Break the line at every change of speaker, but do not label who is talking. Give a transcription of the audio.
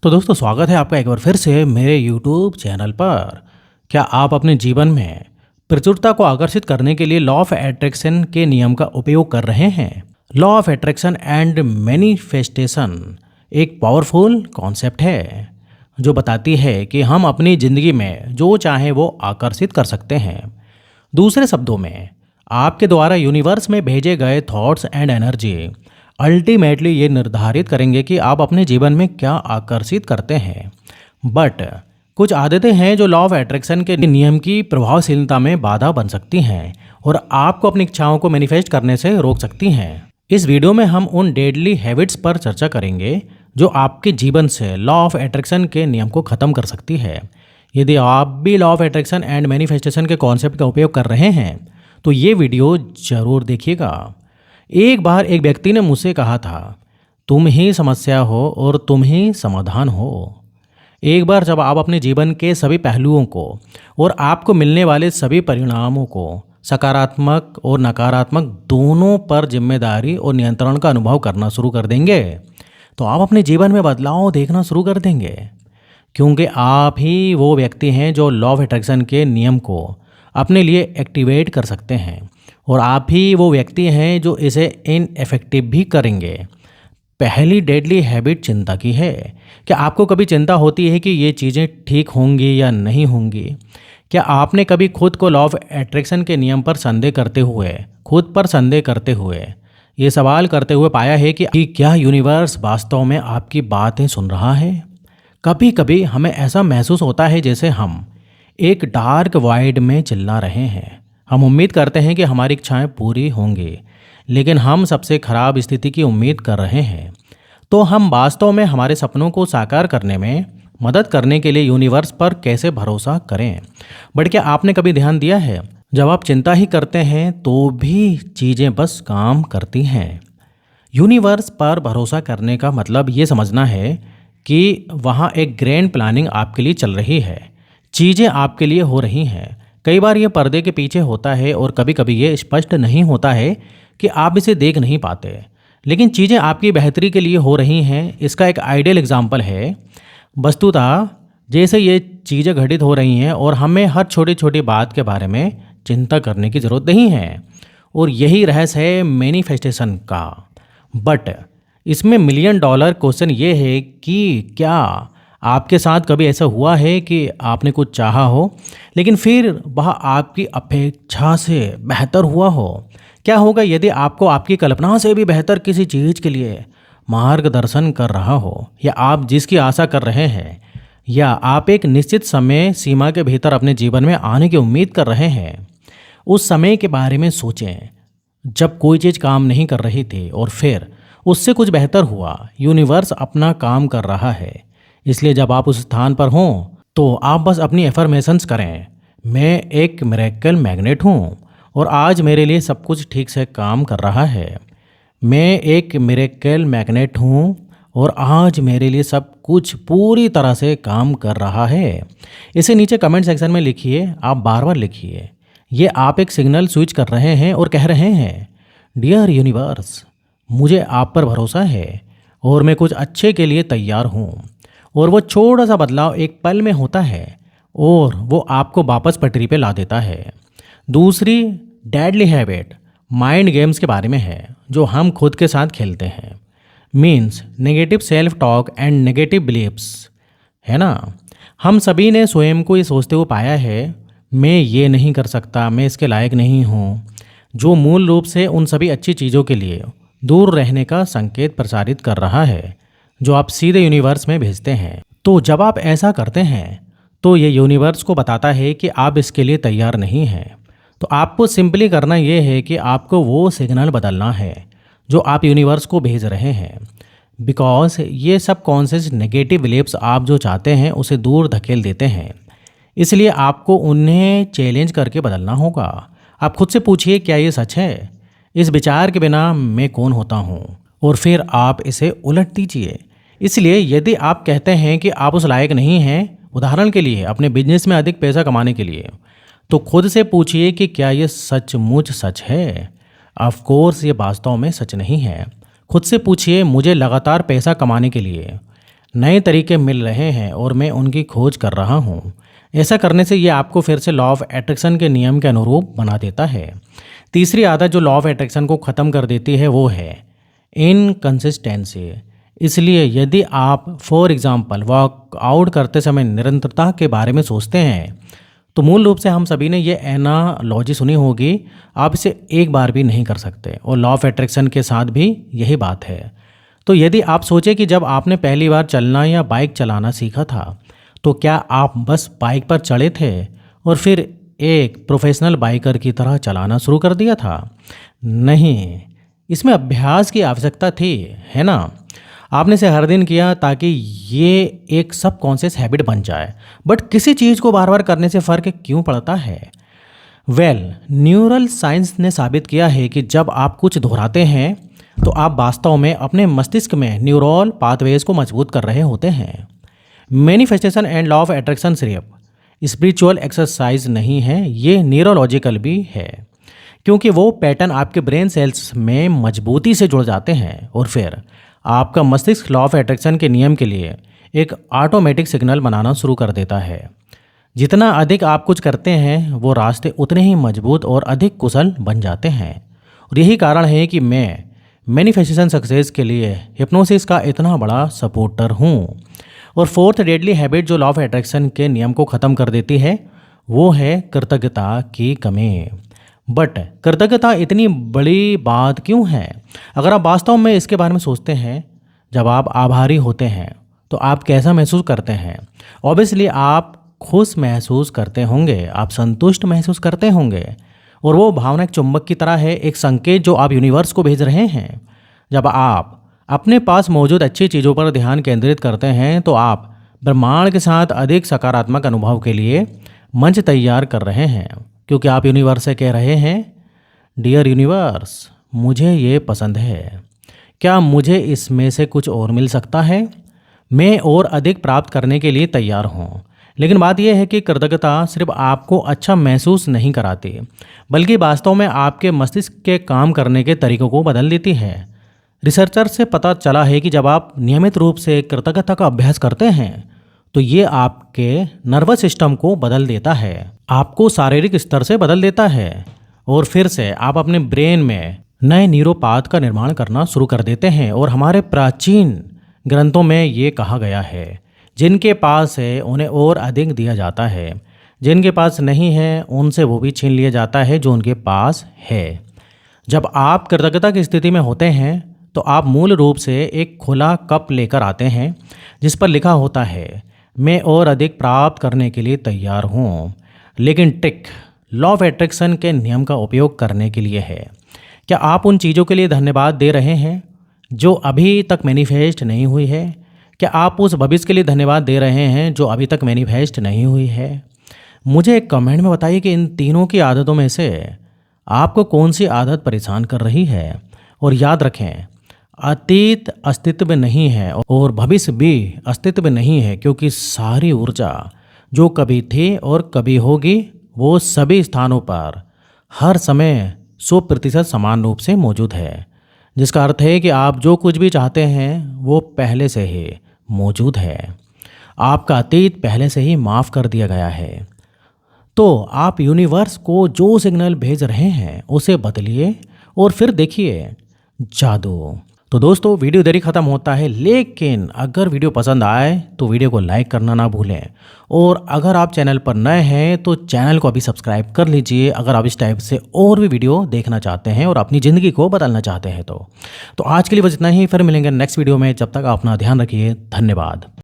तो दोस्तों स्वागत है आपका एक बार फिर से मेरे YouTube चैनल पर। क्या आप अपने जीवन में प्रचुरता को आकर्षित करने के लिए लॉ ऑफ अट्रैक्शन के नियम का उपयोग कर रहे हैं? Law of attraction and manifestation एक पावरफुल कॉन्सेप्ट है जो बताती है कि हम अपनी ज़िंदगी में जो चाहें वो आकर्षित कर सकते हैं। दूसरे शब्दों में, आपके द्वारा यूनिवर्स में भेजे गए थॉट्स एंड एनर्जी अल्टीमेटली ये निर्धारित करेंगे कि आप अपने जीवन में क्या आकर्षित करते हैं। बट कुछ आदतें हैं जो लॉ ऑफ अट्रैक्शन के नियम की प्रभावशीलता में बाधा बन सकती हैं और आपको अपनी इच्छाओं को मैनिफेस्ट करने से रोक सकती हैं। इस वीडियो में हम उन डेडली हैबिट्स पर चर्चा करेंगे जो आपके जीवन से लॉ ऑफ अट्रैक्शन के नियम को ख़त्म कर सकती है। यदि आप भी law of attraction and manifestation के कॉन्सेप्ट का उपयोग कर रहे हैं तो ये वीडियो ज़रूर देखिएगा। एक बार एक व्यक्ति ने मुझसे कहा था, तुम ही समस्या हो और तुम ही समाधान हो। एक बार जब आप अपने जीवन के सभी पहलुओं को और आपको मिलने वाले सभी परिणामों को सकारात्मक और नकारात्मक दोनों पर जिम्मेदारी और नियंत्रण का अनुभव करना शुरू कर देंगे तो आप अपने जीवन में बदलाव देखना शुरू कर देंगे, क्योंकि आप ही वो व्यक्ति हैं जो लॉ ऑफ अट्रैक्शन के नियम को अपने लिए एक्टिवेट कर सकते हैं और आप ही वो व्यक्ति हैं जो इसे इनएफेक्टिव भी करेंगे। पहली डेडली हैबिट चिंता की है। क्या आपको कभी चिंता होती है कि ये चीज़ें ठीक होंगी या नहीं होंगी? क्या आपने कभी खुद को लॉ ऑफ अट्रैक्शन के नियम पर संदेह करते हुए ये सवाल करते हुए पाया है कि क्या यूनिवर्स वास्तव में आपकी बातें सुन रहा है? कभी कभी हमें ऐसा महसूस होता है जैसे हम एक डार्क वाइड में चिल्ला रहे हैं। हम उम्मीद करते हैं कि हमारी इच्छाएं पूरी होंगी, लेकिन हम सबसे खराब स्थिति की उम्मीद कर रहे हैं। तो हम वास्तव में हमारे सपनों को साकार करने में मदद करने के लिए यूनिवर्स पर कैसे भरोसा करें? बट क्या आपने कभी ध्यान दिया है, जब आप चिंता ही करते हैं तो भी चीज़ें बस काम करती हैं। यूनिवर्स पर भरोसा करने का मतलब ये समझना है कि वहाँ एक ग्रैंड प्लानिंग आपके लिए चल रही है, चीज़ें आपके लिए हो रही हैं। कई बार ये पर्दे के पीछे होता है और कभी कभी ये स्पष्ट नहीं होता है कि आप इसे देख नहीं पाते, लेकिन चीज़ें आपकी बेहतरी के लिए हो रही हैं। इसका एक आइडियल एग्जाम्पल है, वस्तुतः जैसे ये चीज़ें घटित हो रही हैं और हमें हर छोटी छोटी बात के बारे में चिंता करने की ज़रूरत नहीं है। और यही रहस्य है मैनिफेस्टेशन का। बट इसमें $1,000,000 क्वेश्चन ये है कि क्या आपके साथ कभी ऐसा हुआ है कि आपने कुछ चाहा हो लेकिन फिर वह आपकी अपेक्षा से बेहतर हुआ हो? क्या होगा यदि आपको आपकी कल्पना से भी बेहतर किसी चीज़ के लिए मार्गदर्शन कर रहा हो, या आप जिसकी आशा कर रहे हैं, या आप एक निश्चित समय सीमा के भीतर अपने जीवन में आने की उम्मीद कर रहे हैं? उस समय के बारे में सोचें जब कोई चीज़ काम नहीं कर रही थी और फिर उससे कुछ बेहतर हुआ। यूनिवर्स अपना काम कर रहा है, इसलिए जब आप उस स्थान पर हों तो आप बस अपनी एफर्मेशंस करें, मैं एक मिरेकल मैग्नेट हूँ और आज मेरे लिए सब कुछ ठीक से काम कर रहा है। मैं एक मिरेकल मैग्नेट हूँ और आज मेरे लिए सब कुछ पूरी तरह से काम कर रहा है। इसे नीचे कमेंट सेक्शन में लिखिए, आप बार बार लिखिए। ये आप एक सिग्नल स्विच कर रहे हैं और कह रहे हैं, डियर यूनिवर्स, मुझे आप पर भरोसा है और मैं कुछ अच्छे के लिए तैयार हूँ। और वो छोटा सा बदलाव एक पल में होता है और वो आपको वापस पटरी पे ला देता है। दूसरी डेडली हैबिट माइंड गेम्स के बारे में है जो हम खुद के साथ खेलते हैं। Means negative self talk and negative beliefs, है ना। हम सभी ने स्वयं को ये सोचते हुए पाया है, मैं ये नहीं कर सकता, मैं इसके लायक नहीं हूँ, जो मूल रूप से उन सभी अच्छी चीज़ों के लिए दूर रहने का संकेत प्रसारित कर रहा है जो आप सीधे यूनिवर्स में भेजते हैं। तो जब आप ऐसा करते हैं तो ये यूनिवर्स को बताता है कि आप इसके लिए तैयार नहीं हैं। तो आपको सिंपली करना ये है कि आपको वो सिग्नल बदलना है जो आप यूनिवर्स को भेज रहे हैं, बिकॉज ये सब कॉन्शियस नेगेटिव बिलीव्स आप जो चाहते हैं उसे दूर धकेल देते हैं। इसलिए आपको उन्हें चैलेंज करके बदलना होगा। आप खुद से पूछिए, क्या ये सच है? इस विचार के बिना मैं कौन होता हूँ? और फिर आप इसे उलट दीजिए। इसलिए यदि आप कहते हैं कि आप उस लायक नहीं हैं, उदाहरण के लिए अपने बिजनेस में अधिक पैसा कमाने के लिए, तो खुद से पूछिए कि क्या ये सचमुच सच है? ऑफ कोर्स ये वास्तव में सच नहीं है। खुद से पूछिए, मुझे लगातार पैसा कमाने के लिए नए तरीके मिल रहे हैं और मैं उनकी खोज कर रहा हूँ। ऐसा करने से ये आपको फिर से लॉ ऑफ अट्रैक्शन के नियम के अनुरूप बना देता है। तीसरी आदत जो लॉ ऑफ अट्रैक्शन को ख़त्म कर देती है वो है इनकंसिस्टेंसी। इसलिए यदि आप फॉर एग्ज़ाम्पल वर्कआउट करते समय निरंतरता के बारे में सोचते हैं तो मूल रूप से हम सभी ने ये एनालॉजी सुनी होगी, आप इसे एक बार भी नहीं कर सकते। और लॉ ऑफ अट्रैक्शन के साथ भी यही बात है। तो यदि आप सोचें कि जब आपने पहली बार चलना या बाइक चलाना सीखा था तो क्या आप बस बाइक पर चढ़े थे और फिर एक प्रोफेशनल बाइकर की तरह चलाना शुरू कर दिया था? नहीं, इसमें अभ्यास की आवश्यकता थी, है ना। आपने इसे हर दिन किया ताकि ये एक सबकॉन्शियस हैबिट बन जाए। बट किसी चीज़ को बार बार करने से फ़र्क क्यों पड़ता है? न्यूरल साइंस ने साबित किया है कि जब आप कुछ दोहराते हैं तो आप वास्तव में अपने मस्तिष्क में न्यूरल पाथवेज को मजबूत कर रहे होते हैं। Manifestation and law of attraction सिर्फ स्पिरिचुअल एक्सरसाइज नहीं है, ये न्यूरोलॉजिकल भी है, क्योंकि वो पैटर्न आपके ब्रेन सेल्स में मजबूती से जुड़ जाते हैं और फिर आपका मस्तिष्क लॉ ऑफ अट्रैक्शन के नियम के लिए एक ऑटोमेटिक सिग्नल बनाना शुरू कर देता है। जितना अधिक आप कुछ करते हैं वो रास्ते उतने ही मजबूत और अधिक कुशल बन जाते हैं। और यही कारण है कि मैं मैनिफेस्टेशन सक्सेस के लिए हिप्नोसिस का इतना बड़ा सपोर्टर हूँ। और फोर्थ डेडली हैबिट जो लॉ ऑफ अट्रैक्शन के नियम को ख़त्म कर देती है वो है कृतज्ञता की कमी। बट कृतज्ञता इतनी बड़ी बात क्यों है? अगर आप वास्तव में इसके बारे में सोचते हैं, जब आप आभारी होते हैं तो आप कैसा महसूस करते हैं? ऑब्वियसली आप खुश महसूस करते होंगे, आप संतुष्ट महसूस करते होंगे। और वो भावना एक चुंबक की तरह है, एक संकेत जो आप यूनिवर्स को भेज रहे हैं। जब आप अपने पास मौजूद अच्छी चीज़ों पर ध्यान केंद्रित करते हैं तो आप ब्रह्मांड के साथ अधिक सकारात्मक अनुभव के लिए मंच तैयार कर रहे हैं, क्योंकि आप यूनिवर्स से कह रहे हैं, डियर यूनिवर्स, मुझे ये पसंद है, क्या मुझे इसमें से कुछ और मिल सकता है? मैं और अधिक प्राप्त करने के लिए तैयार हूँ। लेकिन बात यह है कि कृतज्ञता सिर्फ आपको अच्छा महसूस नहीं कराती, बल्कि वास्तव में आपके मस्तिष्क के काम करने के तरीकों को बदल देती है। रिसर्चर से पता चला है कि जब आप नियमित रूप से कृतज्ञता का अभ्यास करते हैं तो ये आपके नर्वस सिस्टम को बदल देता है, आपको शारीरिक स्तर से बदल देता है और फिर से आप अपने ब्रेन में नए न्यूरोपाथ का निर्माण करना शुरू कर देते हैं। और हमारे प्राचीन ग्रंथों में ये कहा गया है, जिनके पास है उन्हें और अधिक दिया जाता है, जिनके पास नहीं है उनसे वो भी छीन लिया जाता है जो उनके पास है। जब आप कृतज्ञता की स्थिति में होते हैं तो आप मूल रूप से एक खुला कप लेकर आते हैं जिस पर लिखा होता है, मैं और अधिक प्राप्त करने के लिए तैयार हूँ। लेकिन ट्रिक लॉ ऑफ अट्रैक्शन के नियम का उपयोग करने के लिए है। क्या आप उन चीज़ों के लिए धन्यवाद दे रहे हैं जो अभी तक मैनिफेस्ट नहीं हुई है? क्या आप उस भविष्य के लिए धन्यवाद दे रहे हैं जो अभी तक मैनिफेस्ट नहीं हुई है? मुझे एक कमेंट में बताइए कि इन तीनों की आदतों में से आपको कौन सी आदत परेशान कर रही है। और याद रखें, अतीत अस्तित्व में नहीं है और भविष्य भी अस्तित्व में नहीं है, क्योंकि सारी ऊर्जा जो कभी थी और कभी होगी वो सभी स्थानों पर हर समय 100% समान रूप से मौजूद है, जिसका अर्थ है कि आप जो कुछ भी चाहते हैं वो पहले से ही मौजूद है। आपका अतीत पहले से ही माफ़ कर दिया गया है। तो आप यूनिवर्स को जो सिग्नल भेज रहे हैं उसे बदलिए और फिर देखिए जादू। तो दोस्तों, वीडियो इधर ही ख़त्म होता है, लेकिन अगर वीडियो पसंद आए तो वीडियो को लाइक करना ना भूलें। और अगर आप चैनल पर नए हैं तो चैनल को अभी सब्सक्राइब कर लीजिए, अगर आप इस टाइप से और भी वीडियो देखना चाहते हैं और अपनी ज़िंदगी को बदलना चाहते हैं तो आज के लिए बस इतना ही। फिर मिलेंगे नेक्स्ट वीडियो में, जब तक आप अपना ध्यान रखिए। धन्यवाद।